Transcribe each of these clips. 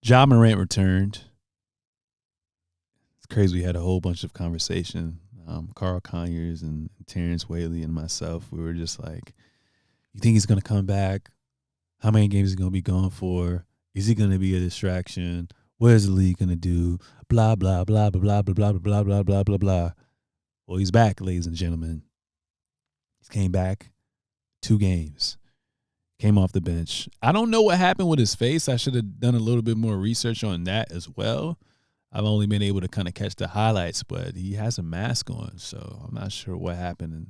Ja Morant returned. It's crazy. We had a whole bunch of conversation. Carl Conyers and Terrence Whaley and myself, we were just like, you think he's going to come back? How many games is he going to be gone for? Is he going to be a distraction? What is the league going to do? Blah, blah, blah, blah, blah, blah, blah, blah, blah, blah, blah, blah. Well, he's back, ladies and gentlemen. He came back 2 games. Came off the bench. I don't know what happened with his face. I should have done a little bit more research on that as well. I've only been able to kind of catch the highlights, but he has a mask on, so I'm not sure what happened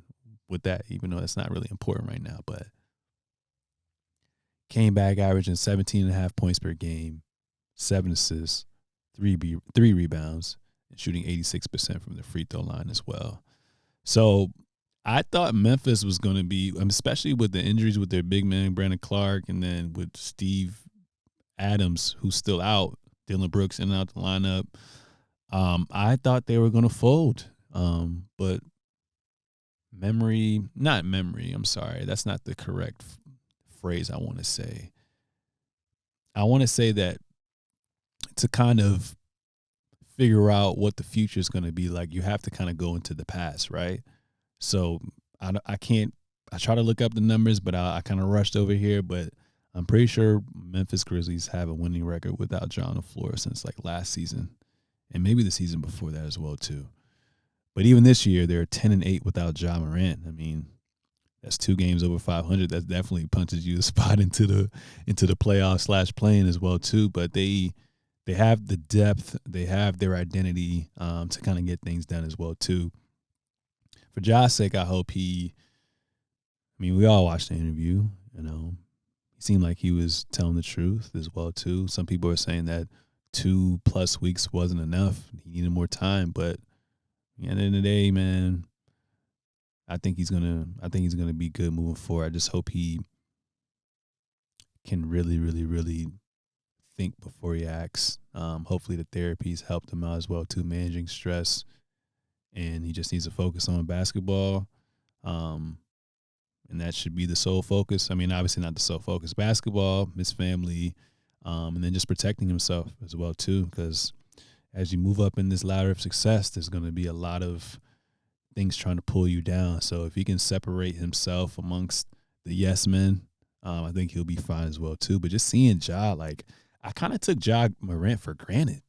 with that, even though that's not really important right now. But came back averaging 17.5 points per game, 7 assists, 3 rebounds, and shooting 86% from the free throw line as well. So I thought Memphis was going to be, especially with the injuries with their big man, Brandon Clark, and then with Steve Adams, who's still out, Dylan Brooks in and out the lineup. I thought they were going to fold. But I'm sorry. That's not the correct phrase I want to say. I want to say that to kind of figure out what the future is going to be like, you have to kind of go into the past, right? So I try to look up the numbers, but I kind of rushed over here, but I'm pretty sure Memphis Grizzlies have a winning record without Ja on the floor since like last season, and maybe the season before that as well too. But even this year, they're 10-8 without Ja Morant. I mean, that's 2 games over 500. That definitely punches you a spot into the playoff / playing as well too. But they have the depth, they have their identity to kind of get things done as well too. For Ja's sake, I hope we all watched the interview, He seemed like he was telling the truth as well too. Some people are saying that 2+ weeks wasn't enough. He needed more time, but at the end of the day, man, I think he's gonna be good moving forward. I just hope he can really, really, really think before he acts. Hopefully the therapy's helped him out as well too, managing stress, and he just needs to focus on basketball. And that should be the sole focus. I mean, obviously not the sole focus. Basketball, his family, and then just protecting himself as well too. Because as you move up in this ladder of success, there's going to be a lot of things trying to pull you down. So if he can separate himself amongst the yes men, I think he'll be fine as well too. But just seeing Ja, like, I kind of took Ja Morant for granted.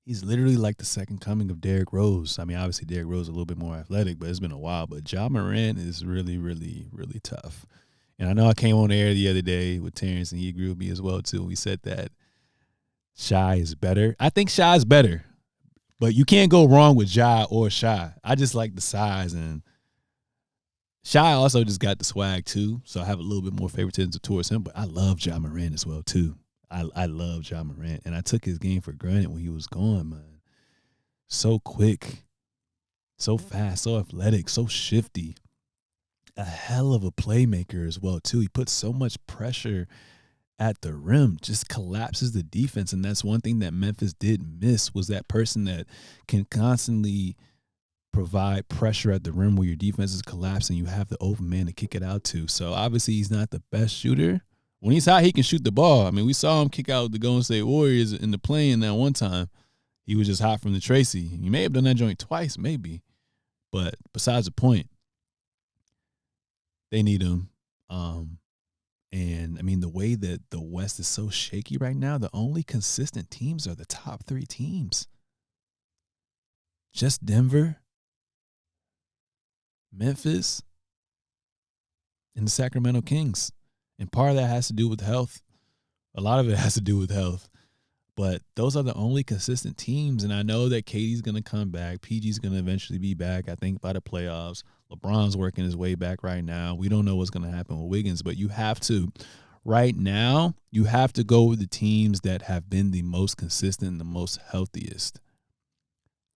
He's literally like the second coming of Derrick Rose. I mean, obviously Derrick Rose is a little bit more athletic, but it's been a while. But Ja Morant is really, really, really tough. And I know I came on air the other day with Terrence, and he agreed with me as well too. We said that Shy is better. I think Shy is better, but you can't go wrong with Ja or Shy. I just like the size, and Shy also just got the swag too, so I have a little bit more favoritism towards him. But I love Ja Morant as well too. I love Ja Morant, and I took his game for granted when he was gone, man. So quick, so fast, so athletic, so shifty. A hell of a playmaker as well too. He puts so much pressure at the rim, just collapses the defense, and that's one thing that Memphis did miss, was that person that can constantly provide pressure at the rim where your defense is collapsing. You have the open man to kick it out to. So obviously he's not the best shooter. When he's hot, he can shoot the ball. I mean, we saw him kick out the Golden State Warriors in the play-in that one time. He was just hot from the Tracy. He may have done that joint twice, maybe. But besides the point, they need him. And, I mean, the way that the West is so shaky right now, the only consistent teams are the top 3 teams. Just Denver, Memphis, and the Sacramento Kings. And part of that has to do with health. A lot of it has to do with health. But those are the only consistent teams. And I know that KD's going to come back. PG's going to eventually be back, I think, by the playoffs. LeBron's working his way back right now. We don't know what's going to happen with Wiggins. But you have to, right now, you have to go with the teams that have been the most consistent and the most healthiest.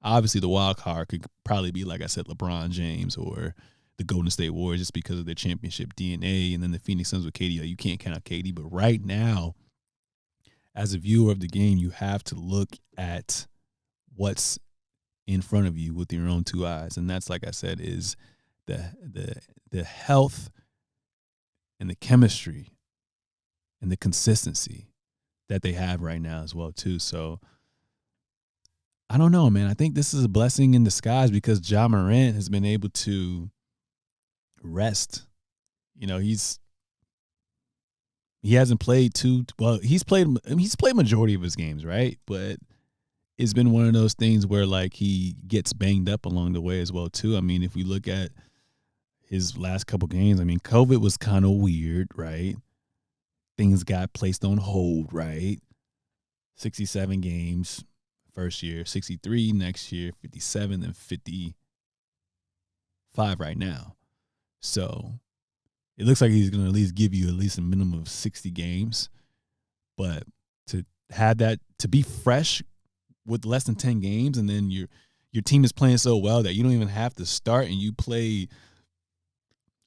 Obviously, the wild card could probably be, like I said, LeBron James or the Golden State Warriors, just because of their championship DNA, and then the Phoenix Suns with KD. You can't count out KD, but right now, as a viewer of the game, you have to look at what's in front of you with your own 2 eyes, and that's, like I said, is the health and the chemistry and the consistency that they have right now as well too. So I don't know, man. I think this is a blessing in disguise because Ja Morant has been able to rest. You know, he hasn't played too well. He's played majority of his games, right? But it's been one of those things where like he gets banged up along the way as well too. I mean, if we look at his last couple games, I mean, COVID was kind of weird, right? Things got placed on hold, right? 67 games first year, 63 next year, 57 and 55 right now. So it looks like he's going to at least give you at least a minimum of 60 games. But to have that, to be fresh with less than 10 games, and then your team is playing so well that you don't even have to start and you play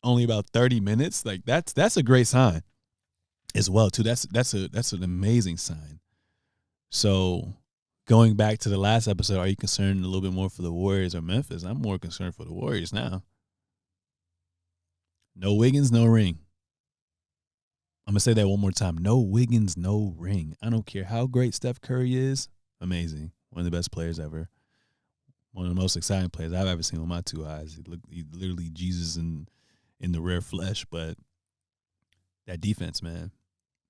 only about 30 minutes, like that's a great sign as well too. That's an amazing sign. So going back to the last episode, are you concerned a little bit more for the Warriors or Memphis? I'm more concerned for the Warriors now. No Wiggins, no ring. I'm going to say that one more time. No Wiggins, no ring. I don't care how great Steph Curry is. Amazing. One of the best players ever. One of the most exciting players I've ever seen with my two eyes. He literally Jesus in the rare flesh. But that defense, man.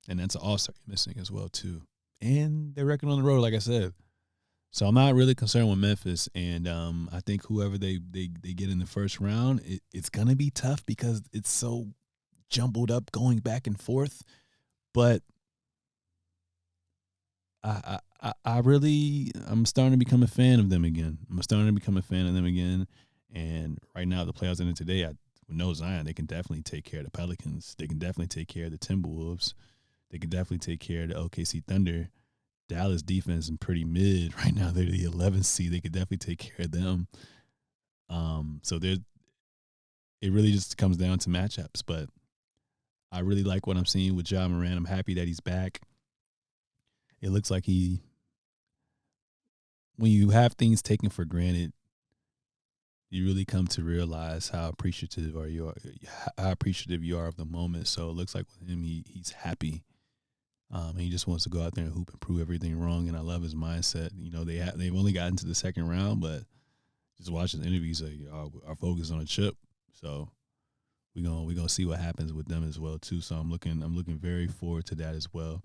And that's an all-star you're missing as well, too. And they're wrecking on the road, like I said. So I'm not really concerned with Memphis. And I think whoever they get in the first round, it's going to be tough because it's so jumbled up going back and forth. But I'm starting to become a fan of them again. And right now, the playoffs ended today. With no Zion, they can definitely take care of the Pelicans. They can definitely take care of the Timberwolves. They can definitely take care of the OKC Thunder. Dallas defense is pretty mid right now. They're the 11th seed. They could definitely take care of them. So it really just comes down to matchups. But I really like what I'm seeing with Ja Morant. I'm happy that he's back. It looks like when you have things taken for granted, you really come to realize how appreciative you are of the moment. So it looks like with him, he's happy. And he just wants to go out there and hoop and prove everything wrong. And I love his mindset. You know, they've only gotten to the second round, but just watching the interviews, like our focus on a chip. So we're gonna see what happens with them as well too. So I'm looking very forward to that as well.